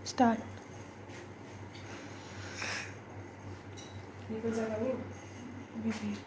Start. People are coming. Maybe.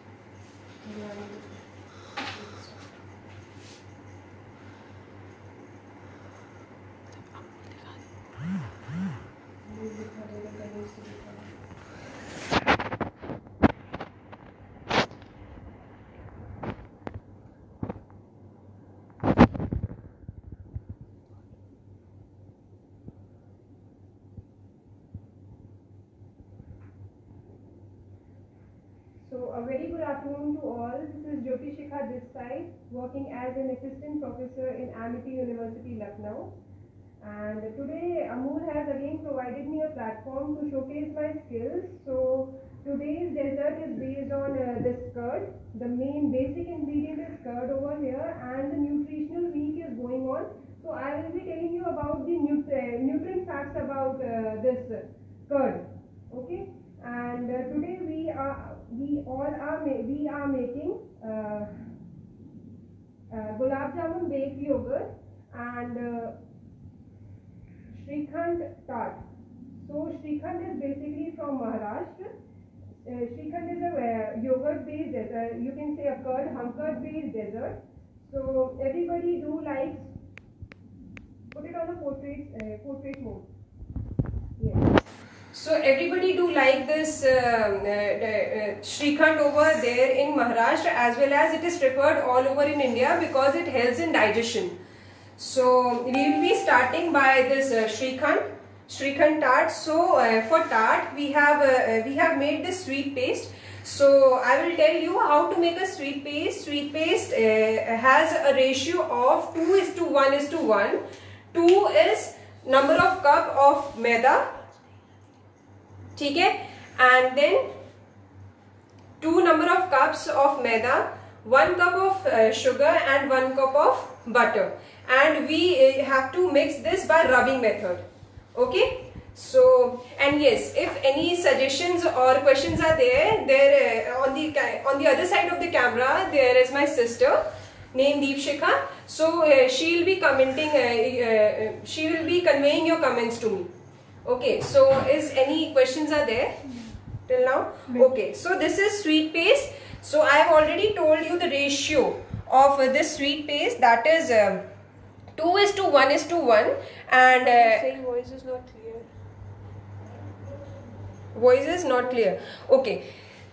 So a very good afternoon to all. This is Jyoti Shikha this side, working as an assistant professor in Amity University, Lucknow. And today Amul has again provided me a platform to showcase my skills. So today's dessert is based on this curd. The main basic ingredient is curd over here, and the nutritional week is going on. So I will be telling you about the nutrient facts about this curd. Okay. And today we are making gulab jamun baked yogurt and Shrikhand tart. So Shrikhand is basically from Maharashtra. Shrikhand is a yogurt based dessert. You can say a curd based dessert. So everybody do likes. Put it on a portrait mode. Yes. So everybody do like this Shrikhand over there in Maharashtra, as well as it is preferred all over in India because it helps in digestion. So we will be starting by this Shrikhand tart. So for tart we have made this sweet paste. So I will tell you how to make a sweet paste. Sweet paste has a ratio of 2:1:1. 2 is number of cup of maida. ठीक है, and then 2 number of cups of maida, 1 cup of sugar and 1 cup of butter, and we have to mix this by rubbing method. Okay, so and yes, if any suggestions or questions are there on the other side of the camera there is my sister named Deepshikha. So she will be commenting, she will be conveying your comments to me. Okay, so is any questions are there till now? Okay, so this is sweet paste. So I have already told you the ratio of this sweet paste, that is 2:1:1. And saying voice is not clear. Voice is not clear. Okay,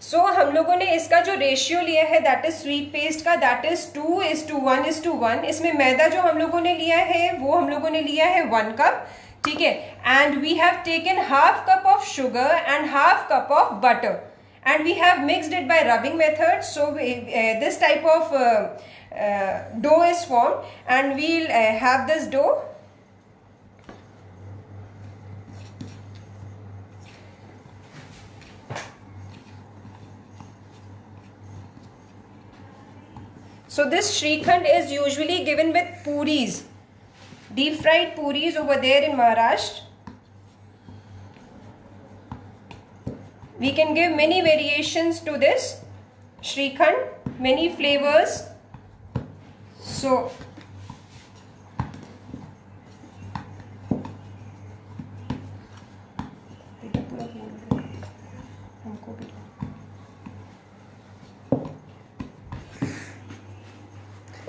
so हम लोगों ने इसका जो ratio लिया है that is sweet paste का, that is 2:1:1. इसमें मैदा जो हम लोगों ने लिया है वो हम लोगों ने लिया है 1 कप. ठीक है, and we have taken half cup of sugar and half cup of butter and we have mixed it by rubbing method. So this type of dough is formed and we'll have this dough. So this Shrikhand is usually given with puris, deep fried puris over there in Maharashtra. We can give many variations to this Shrikhand, many flavors. So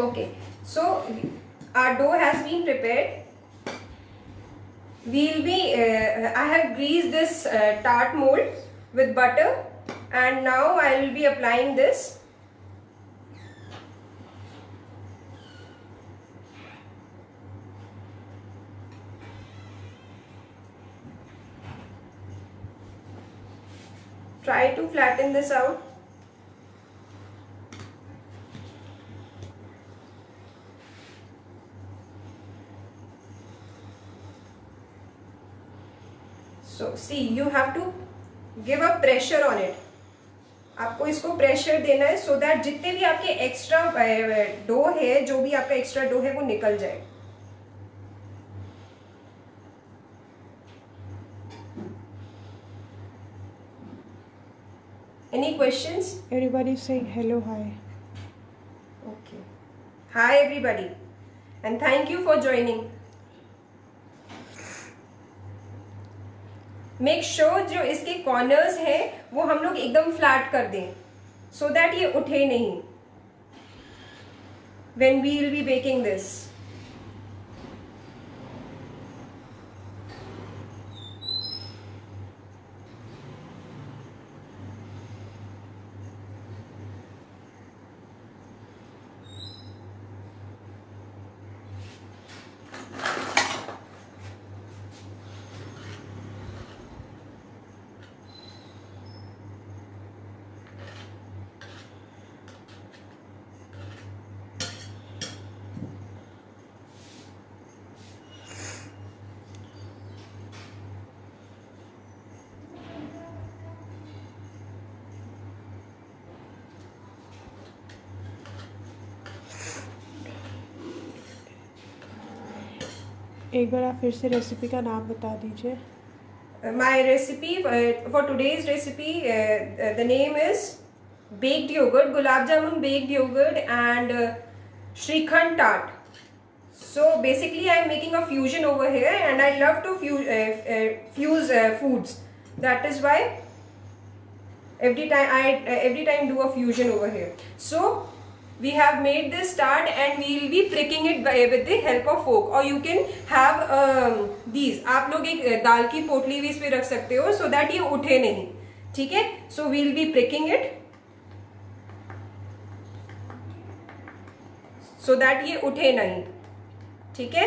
okay, so our dough has been prepared. We'll be I have greased this tart mold with butter, and now I will be applying this. Try to flatten this out. So see, you have to give a pressure on it. आपको इसको pressure देना है so that जितने भी आपके extra dough है, जो भी आपका एक्स्ट्रा डो है वो निकल जाए. Any questions? Everybody saying hello, hi. Okay. Hi everybody, and thank you for joining. Make sure जो इसके कॉर्नर्स हैं वो हम लोग एकदम फ्लैट कर दें, सो दैट ये उठे नहीं when we will be baking this. एक बार आप फिर से रेसिपी का नाम बता दीजिए। My recipe for today's recipe, the name is baked yogurt, gulab jamun baked yogurt and Shrikhand tart. So basically I am making a fusion over here and I love to fuse foods. That is why every time do a fusion over here. So we have made this tart and we will be pricking it with the help of fork, or you can have these, आप लोग एक दाल की पोटली भी इस पे रख सकते हो so that ये उठे नहीं, ठीक है। So we will be pricking it so that ये उठे नहीं, ठीक है।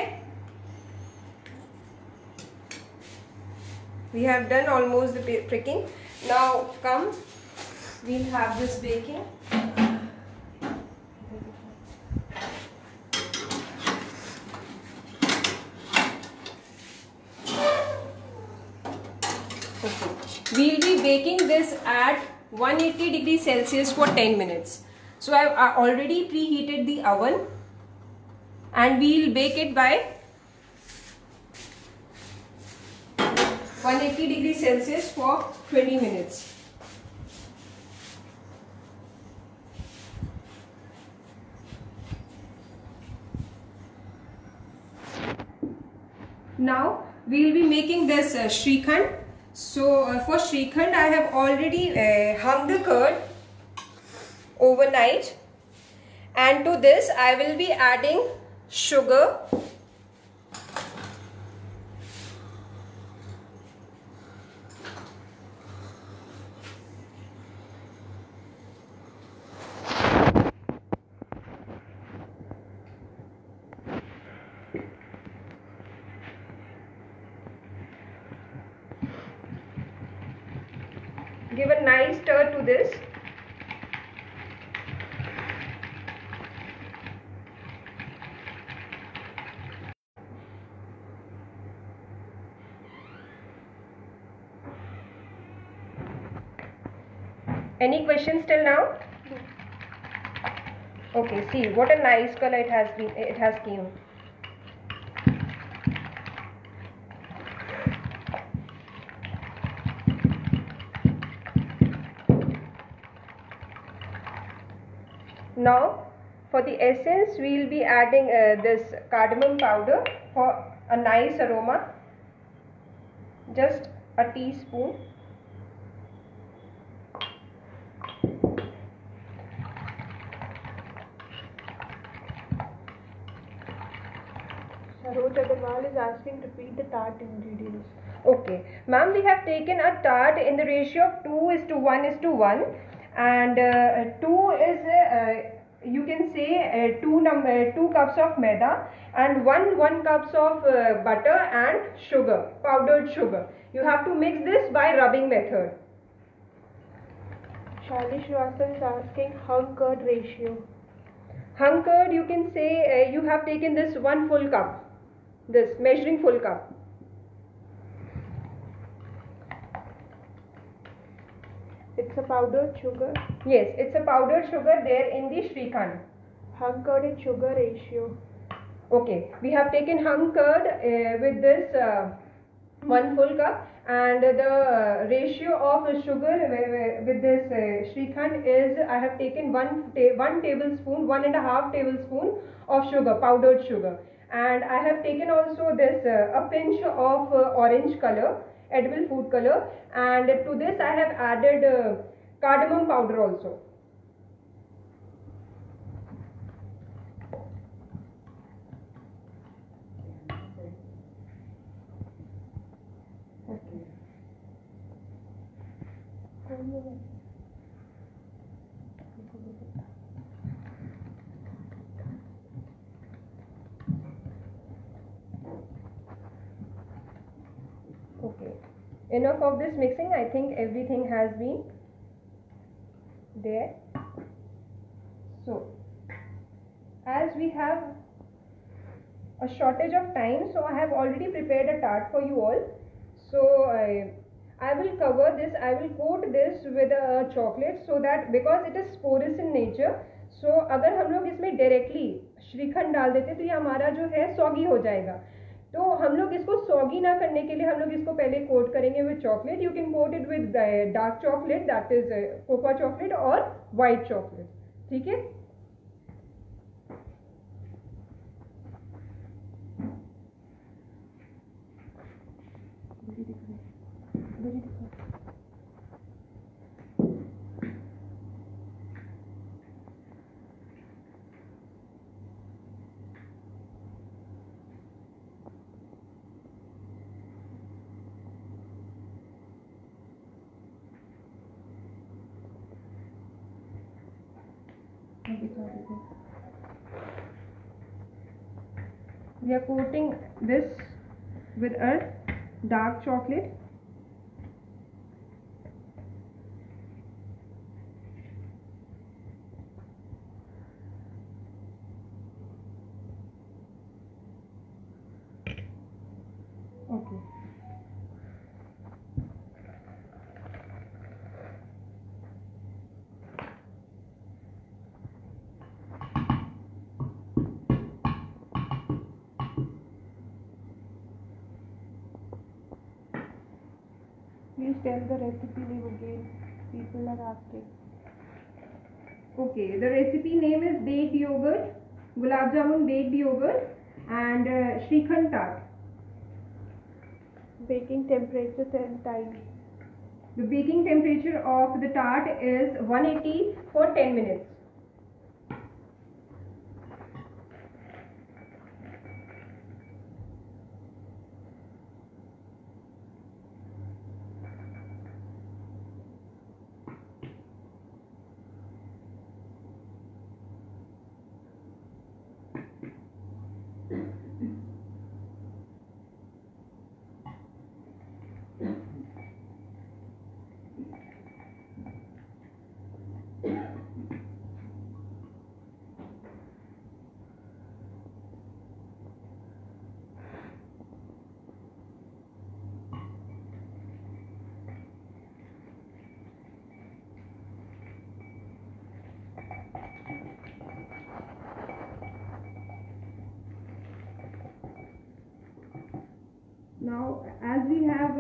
We have done almost the pricking. Now come, we'll have this baking. We will be baking this at 180 degrees Celsius for 10 minutes. So I have already preheated the oven and we will bake it by 180 degrees Celsius for 20 minutes. Now we will be making this Shrikhand. So for Shrikhand I have already hung the curd overnight, and to this I will be adding sugar, give a nice stir to this. Any questions till now? Okay, see what a nice color it has came. Now for the essence we will be adding this cardamom powder for a nice aroma, just a teaspoon. Saroj Agarwal is asking to repeat the tart ingredients. Okay, ma'am, we have taken a tart in the ratio of 2:1:1, and 2 is you can say 2 cups of maida and 1 cups of butter and sugar, powdered sugar. You have to mix this by rubbing method. Shali Shrivastava is asking hung curd ratio. Hung curd, you can say you have taken this 1 full cup, this measuring full cup. It's a powdered sugar. Yes, it's a powdered sugar there in the Shrikhand. Hung curd and sugar ratio. Okay, we have taken hung curd with this 1 full cup, and the ratio of sugar with this Shrikhand is I have taken 1 tablespoon, 1.5 tablespoon of sugar, powdered sugar, and I have taken also this a pinch of orange color edible food color, and to this I have added cardamom powder also. Okay, enough of this mixing. I think everything has been there. So as we have a shortage of time, so I have already prepared a tart for you all. So I will cover this, I will coat this with a chocolate, so that because it is porous in nature, so अगर हम लोग इसमें directly shrikhand डाल देते तो ये हमारा जो है सॉगी हो जाएगा. तो हम लोग इसको सॉगी ना करने के लिए हम लोग इसको पहले कोट करेंगे with chocolate. You can coat it with dark chocolate, that is cocoa chocolate और वाइट चॉकलेट. ठीक है. We are coating this with a dark chocolate. Okay. Please tell the recipe name again. People are asking. Okay, the recipe name is date yogurt, gulab jamun date yogurt, and Shrikhand tart. Baking temperature and time. The baking temperature of the tart is 180 for 10 minutes. Now, as we have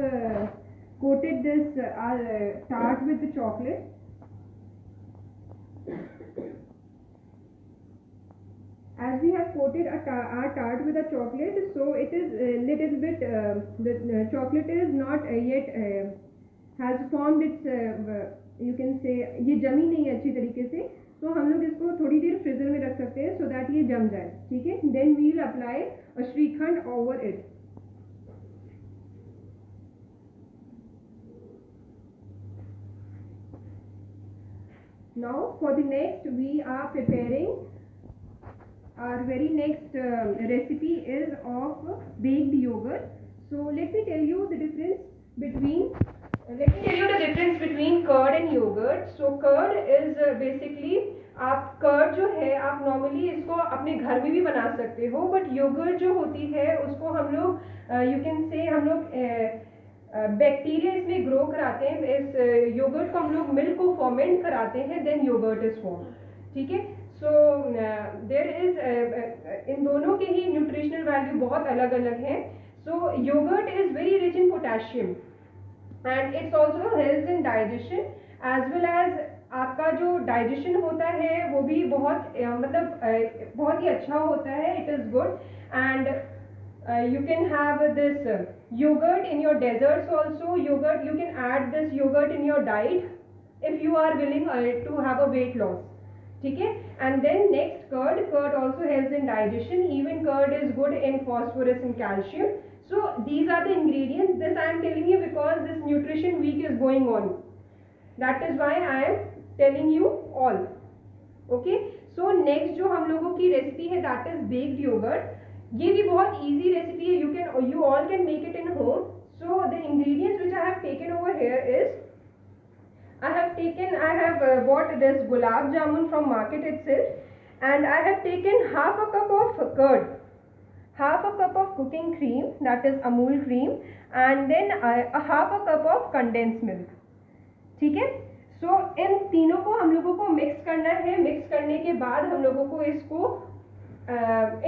coated this tart with the chocolate, as we have coated our tart with a chocolate, so it is a little bit, the chocolate is not yet has formed its, you can say, ये जमी नहीं है अच्छी तरीके से, तो हम लोग इसको थोड़ी देर फ्रीजर में रख सकते हैं so that ये जम जाए. ठीक है. Then we will apply a shrikhand over it. Now for the next, we are preparing our very next recipe is of baked yogurt. So let me tell you the difference between curd and yogurt. So curd is basically, आप curd जो है आप normally इसको अपने घर में भी बना सकते हो, बट योगर्ट जो होती है उसको हम लोग यू कैन से हम लोग बैक्टीरिया इसमें ग्रो कराते हैं. इस योगर्ट को हम लोग मिल्क को फॉर्मेंट कराते हैं, देन योगर्ट इज फॉर्म. ठीक है. सो देयर इज इन दोनों के ही न्यूट्रिशनल वैल्यू बहुत अलग अलग हैं. So yogurt is very rich in potassium and it's also helps in digestion as well as आपका जो डाइजेशन होता है वो भी बहुत मतलब बहुत ही अच्छा होता है. It is good. And You can have this yogurt in your desserts also. Yogurt, you can add this yogurt in your diet if you are willing to have a weight loss. ठीक है? And then next curd. Curd also helps in digestion. Even curd is good in phosphorus and calcium. So these are the ingredients. This I am telling you because this nutrition week is going on. That is why I am telling you all. Okay? So next जो हम लोगों की recipe है that is baked yogurt. ये भी बहुत easy recipe है. You all can make it in home. So the ingredients which I have taken over here is I have bought this gulab jamun from market itself, and I have taken half a cup of curd, half a cup of cooking cream, that is Amul cream, and then a half a cup of condensed milk. ठीक है? So इन तीनों को हम लोगों को mix करना है. Mix करने के बाद हम लोगों को इसको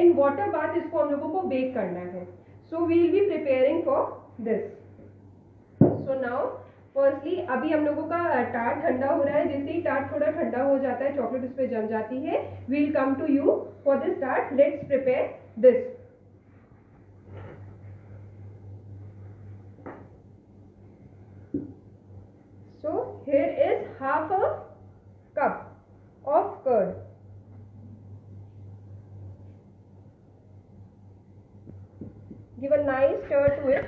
इन वाटर बाथ इसको हम लोगों को बेक करना है. So we will be preparing for this. So now firstly अभी हम लोगों का टार्ट ठंडा हो रहा है. जैसे ही टार्ट थोड़ा ठंडा हो जाता है, चॉकलेट उस पर जम जाती है. We'll come to you for this tart. Let's prepare this. So here is half a cup of curd. Give a nice stir to it.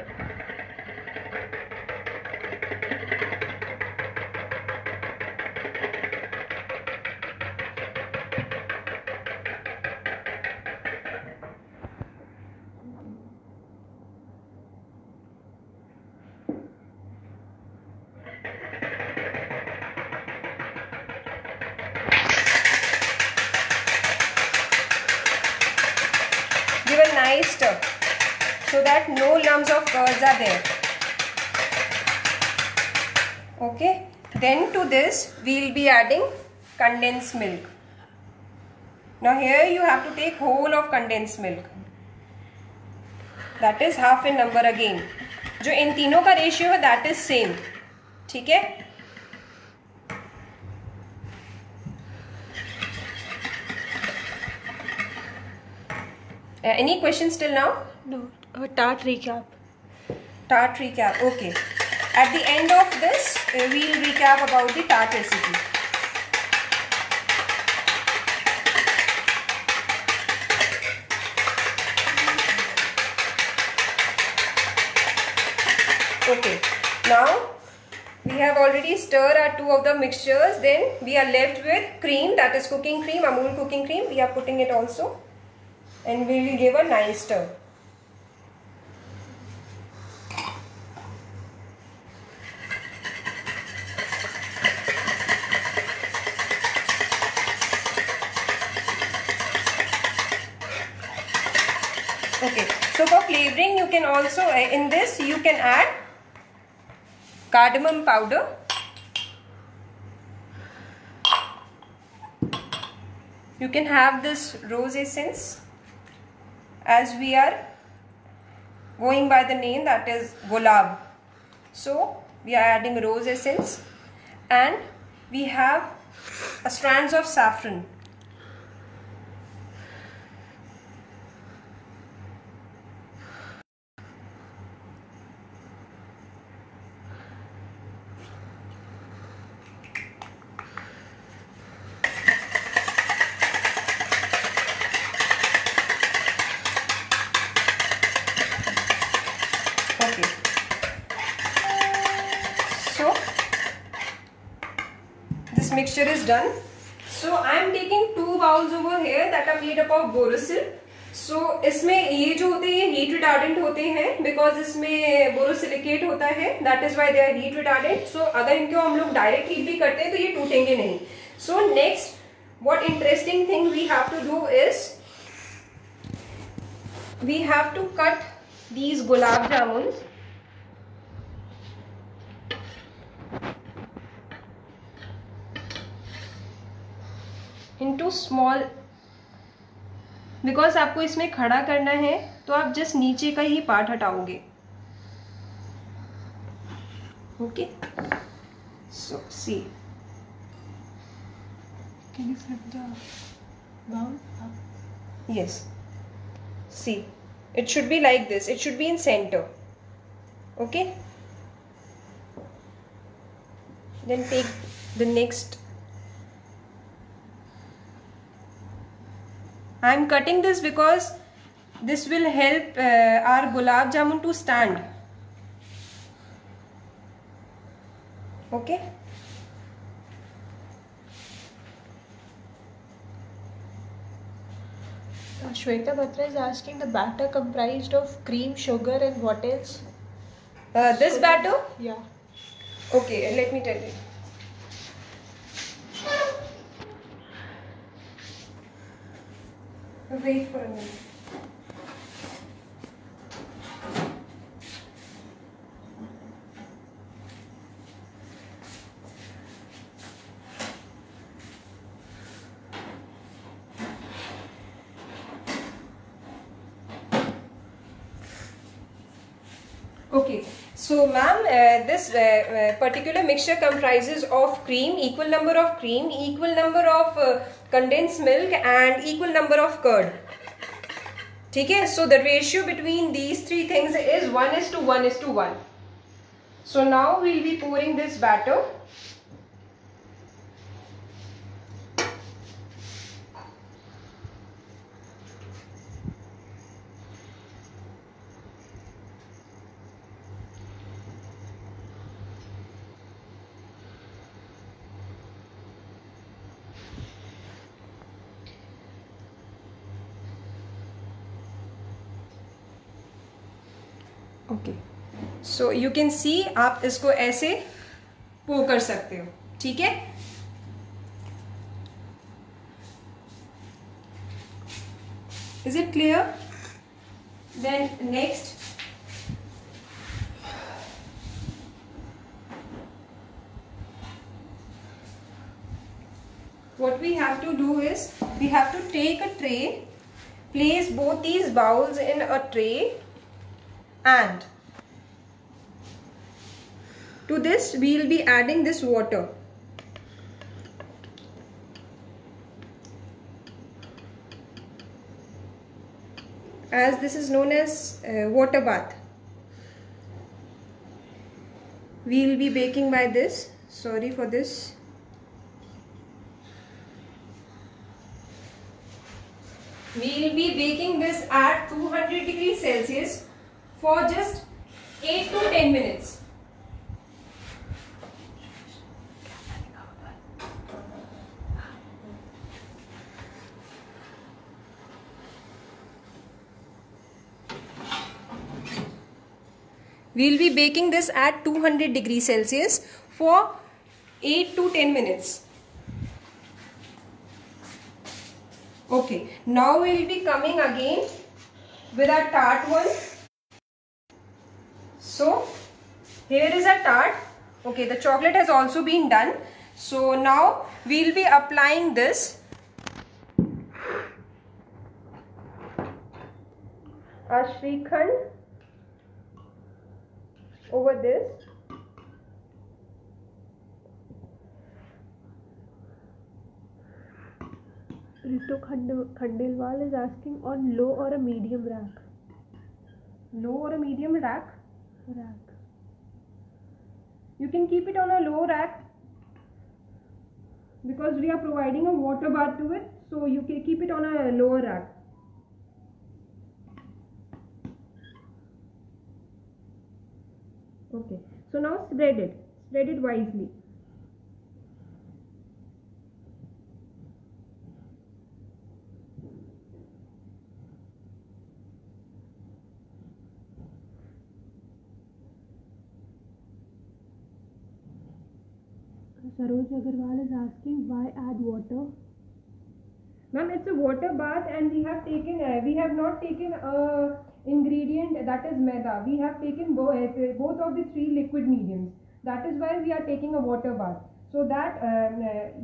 Give a nice stir so that no lumps of curds are there. Okay. Then to this we will be adding condensed milk. Now here you have to take whole of condensed milk. That is half in number again. जो इन तीनों का ratio है that is same. ठीक है? Any questions till now? No. Tart recap. Tart recap. Okay. At the end of this, we will recap about the tart recipe. Okay. Now we have already stirred our two of the mixtures. Then we are left with cream, that is cooking cream, Amul cooking cream. We are putting it also. And we will give a nice stir. Okay, so for flavoring you can also, in this you can add cardamom powder, you can have this rose essence, as we are going by the name, that is gulab. So we are adding rose essence, and we have strands of saffron. Okay. So this mixture is done. So I am taking 2 bowls over here that are made up of Borosil. So इसमें ये जो होते हैं heat retardant होते हैं, because इसमें borosilicate होता है, that is why they are heat retardant. So अगर इनको हम लोग direct heat भी करते हैं तो ये टूटेंगे नहीं. So next, what interesting thing we have to do is we have to cut these gulab jamuns into small, because आपको इसमें खड़ा करना है तो आप जस्ट नीचे का ही part हटाओगे. Okay, so see. Can you flip the bowl up? Yes. See, It should be like this. It should be in center. Okay. Then take the next. I am cutting this because this will help our gulab jamun to stand. Okay. Shweta Batra is asking, the batter comprised of cream, sugar, and what else? This batter? Yeah. Okay, let me tell you. Wait for a minute. Okay, so ma'am, this particular mixture comprises of cream, equal number of cream, equal number of condensed milk and equal number of curd. Okay, so the ratio between these three things is 1:1:1. So now we will be pouring this batter. Okay so you can see, आप इसको ऐसे pour कर सकते हो. ठीक है. Is it clear? Then next, what we have to do is we have to take a tray, place both these bowls in a tray, and to this we will be adding this water. As this is known as water bath. We will be baking by this. Sorry for this. We will be baking this at 200 degrees Celsius for just 8 to 10 minutes. We will be baking this at 200 degrees Celsius for 8 to 10 minutes. Okay, now we will be coming again with our tart one. So here is a tart. Okay, the chocolate has also been done. So now we will be applying this. A Shrikhand over this. Ritu Khandelwal is asking, on low or a medium rack? Low or a medium rack? Rack. You can keep it on a low rack because we are providing a water bath to it. So you can keep it on a lower rack. Okay. So now spread it. Spread it wisely. Saroj Agarwal is asking, why add water? Ma'am, it's a water bath and we have not taken a ingredient that is maida. We have taken both of the three liquid mediums. That is why we are taking a water bath. So that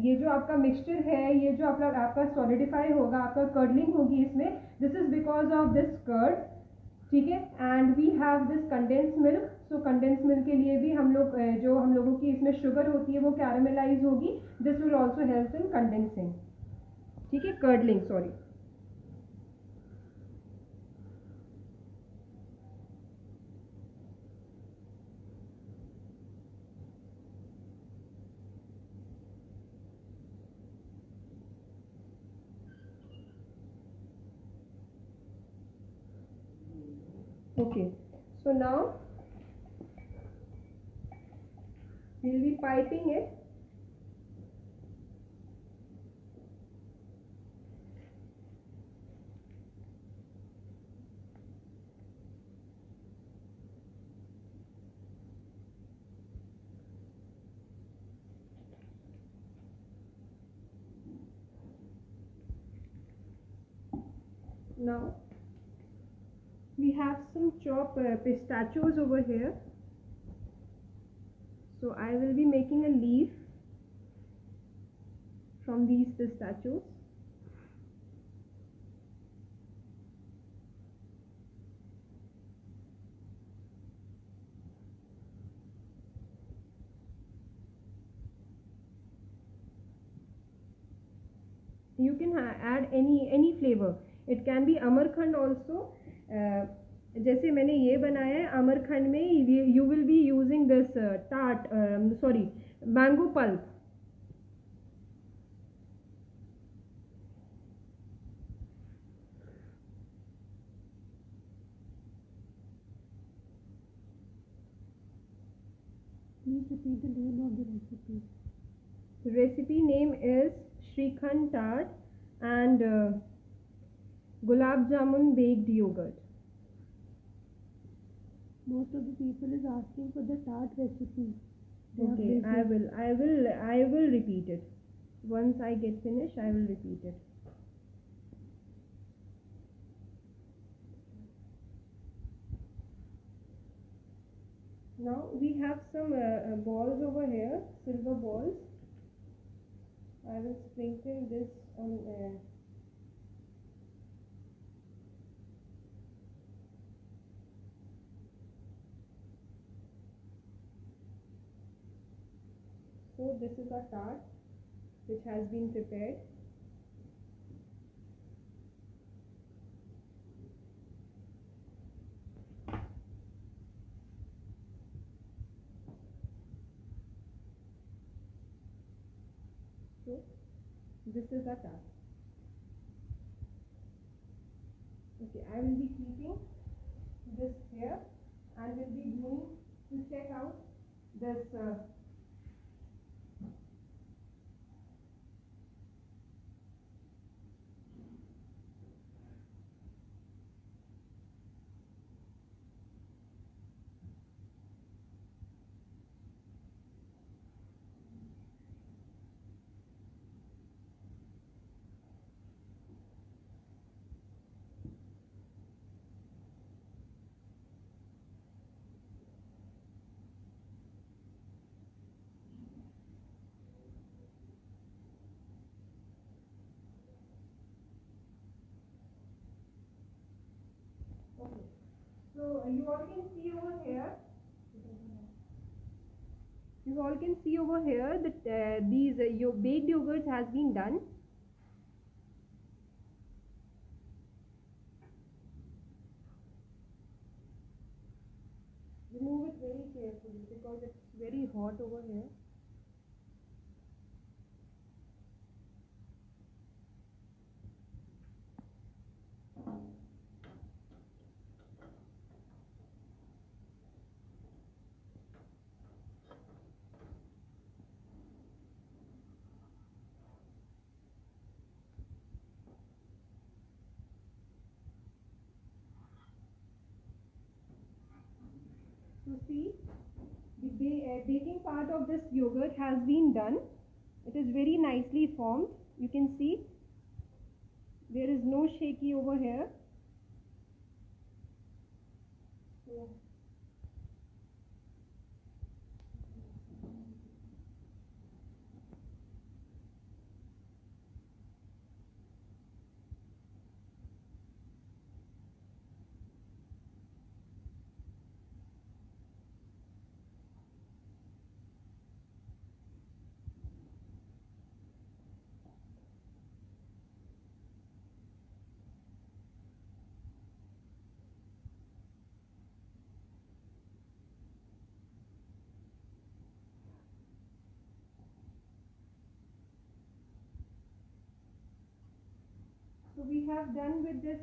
ये जो आपका mixture है, ये जो आपका solidify होगा, आपका curdling होगी इसमें, this is because of this curd. ठीक है. And we have this condensed milk. So condensed milk के लिए भी हम लोगों की इसमें sugar होती है वो caramelize होगी. This will also help in condensing. ठीक है, curdling, sorry. Okay, so now we'll be piping it. Now we have some chopped pistachios over here. So I will be making a leaf from these pistachios. You can add any flavor. It can be Amarkhand also. जैसे मैंने ये बनाया है अमरखंड में, you will be using this mango pulp. Please repeat the name of the recipe. The recipe name is Shrikhand tart and Gulab Jamun baked yogurt. Most of the people is asking for the tart recipe. Okay, I will repeat it. Once I get finished, I will repeat it. Now we have some balls over here, silver balls. I will sprinkle this on. So this is a tart which has been prepared. So this is a tart. Okay, I will be keeping this here and will be going to check out this okay. So you all can see over here. You all can see over here that these baked yogurts has been done. Remove it very carefully because it's very hot over here. So see, the baking part of this yogurt has been done. It is very nicely formed. You can see there is no shaky over here. So, we have done with this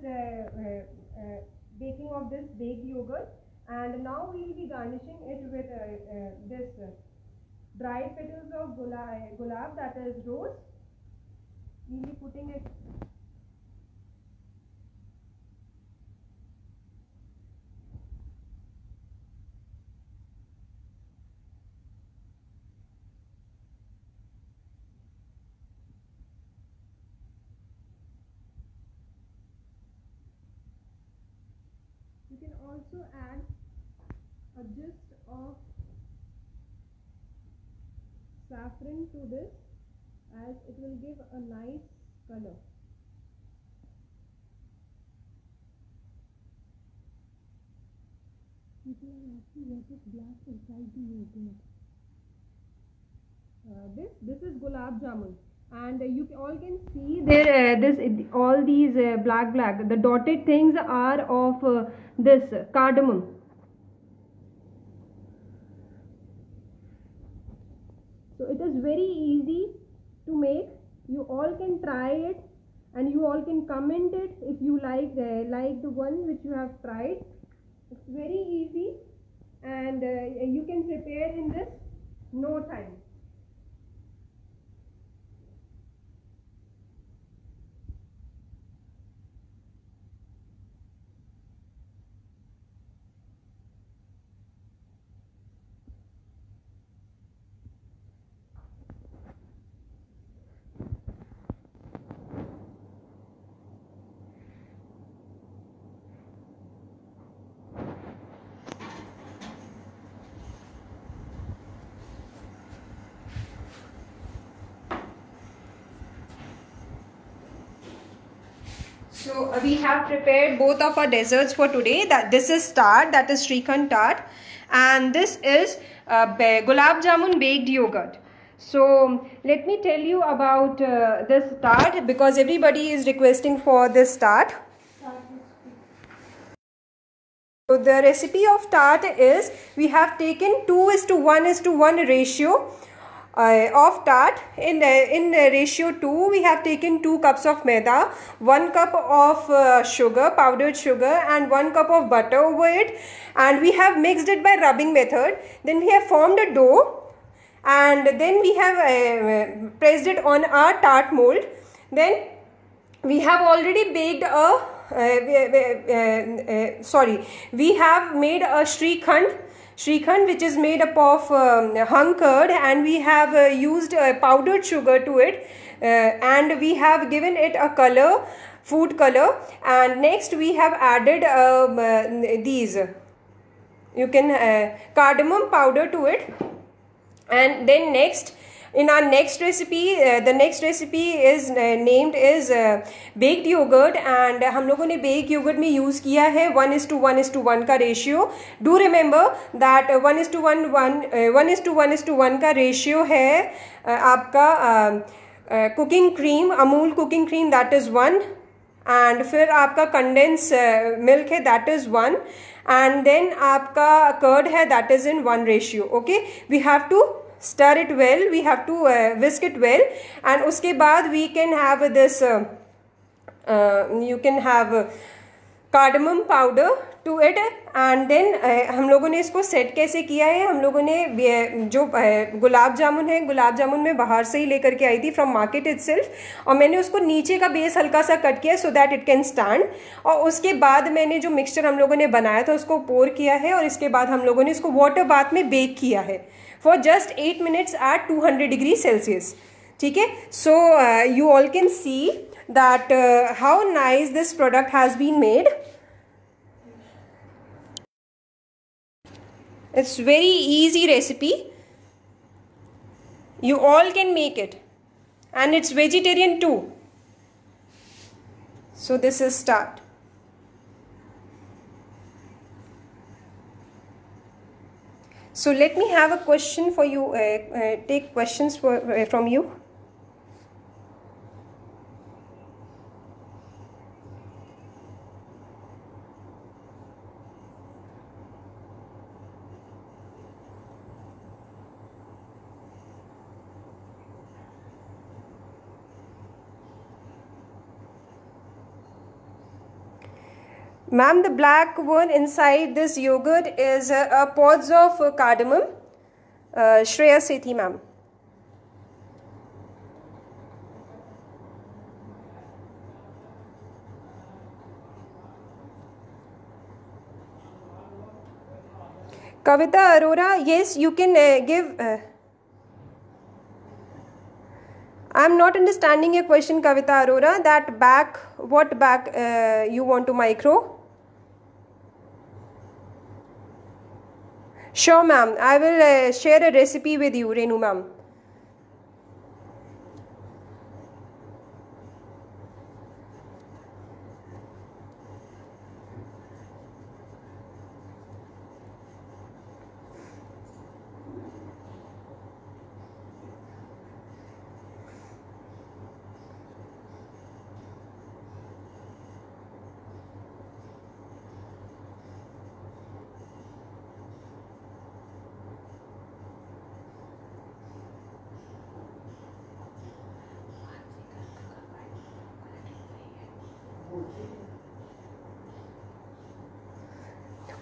baking of this baked yogurt. And now we will be garnishing it with this dried petals of gulab, that is rose. We will be putting it. You can also add a gist of saffron to this, as it will give a nice color. People are asking what is black inside the yogurt. This is gulab jamun, and you all can see there all these black the dotted things are of this cardamom. So it is very easy to make. You all can try it, and you all can comment it if you like the one which you have tried. It's very easy, and you can prepare in this no time. So we have prepared both of our desserts for today. This is tart, that is Shrikhand tart, and this is gulab jamun baked yogurt. So let me tell you about this tart, because everybody is requesting for this tart. So the recipe of tart is, we have taken 2:1:1 ratio of tart. In ratio 2, we have taken 2 cups of maida, 1 cup of sugar, powdered sugar, and 1 cup of butter over it, and we have mixed it by rubbing method. Then we have formed a dough, and then we have pressed it on our tart mold. Then we have already baked we have made a Shrikhand, which is made up of hung curd, and we have used powdered sugar to it, and we have given it a color, food color. And next we have added these, you can cardamom powder to it. And then next, in our next recipe, the next recipe is named is baked yogurt, and हम लोगों ने baked yogurt में use किया है 1:1:1 का ratio. Do remember that 1:1:1 का ratio है आपका cooking cream, Amul cooking cream, that is 1, and फिर आपका condense milk है, that is 1, and then आपका curd है, that is in 1 ratio. Okay, we have to stir it well, we have to whisk it well, and उसके बाद we can have this you can have cardamom powder to it. And then हम लोगों ने इसको set कैसे किया है, हम लोगों ने जो गुलाब जामुन है, गुलाब जामुन में बाहर से ही लेकर के आई थी फ्रॉम मार्केट इटसेल्फ, और मैंने उसको नीचे का बेस हल्का सा कट किया so that it can stand, और उसके बाद मैंने जो मिक्सचर हम लोगों ने बनाया था उसको पोर किया है, और इसके बाद हम लोगों ने इसको वाटर बाथ में बेक किया है for just 8 minutes at 200 degrees Celsius. ठीक है, so you all can see that how nice this product has been made. It's very easy recipe, you all can make it, and it's vegetarian too. So this is start. So let me have a question for you, take questions from you. Ma'am, the black one inside this yogurt is pods of cardamom. Shreya Sethi, ma'am. Kavita Arora, yes, you can give. I'm not understanding your question, Kavita Arora. That back, what back you want to micro? Sure, ma'am. I will share a recipe with you, Renu, ma'am.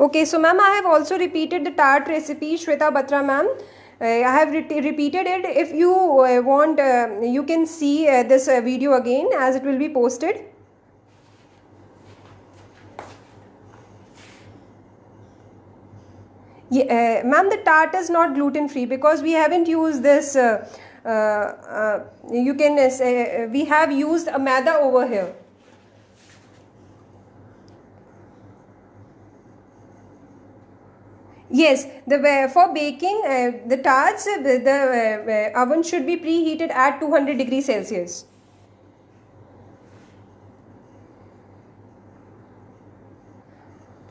Okay, so ma'am, I have also repeated the tart recipe, Shweta Batra ma'am. I have repeated it. If you want, you can see this video again as it will be posted. Yeah, ma'am, the tart is not gluten free because we haven't used this. You can say we have used a maida over here. Yes, for baking the tarts, the oven should be preheated at 200 degrees Celsius.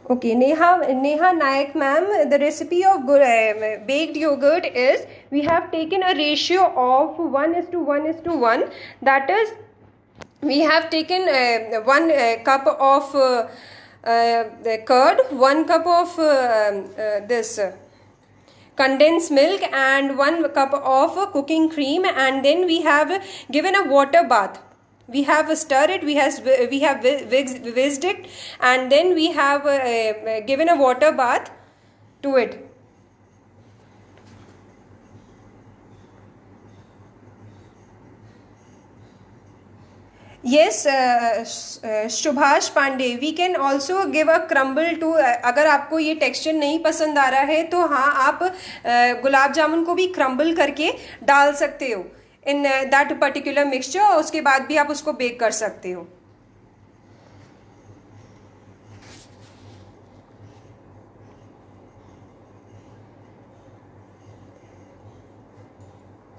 Okay, Neha Nayak ma'am, the recipe of baked yogurt is, we have taken a ratio of 1:1:1. That is, we have taken 1 cup of the curd, 1 cup of this condensed milk and 1 cup of cooking cream, and then we have given a water bath. We have stirred it, we have whisked it, and then we have given a water bath to it. Yes, Shubhash Pandey, we can also give a crumble to, अगर आपको ये texture नहीं पसंद आ रहा है तो हाँ, आप गुलाब जामुन को भी क्रम्बल करके डाल सकते हो इन दैट पर्टिकुलर मिक्सचर, और उसके बाद भी आप उसको बेक कर सकते हो.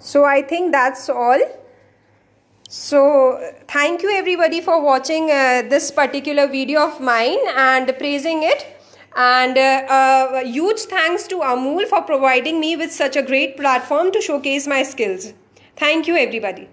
So I think that's all. So thank you everybody for watching this particular video of mine and praising it, and huge thanks to Amul for providing me with such a great platform to showcase my skills. Thank you everybody.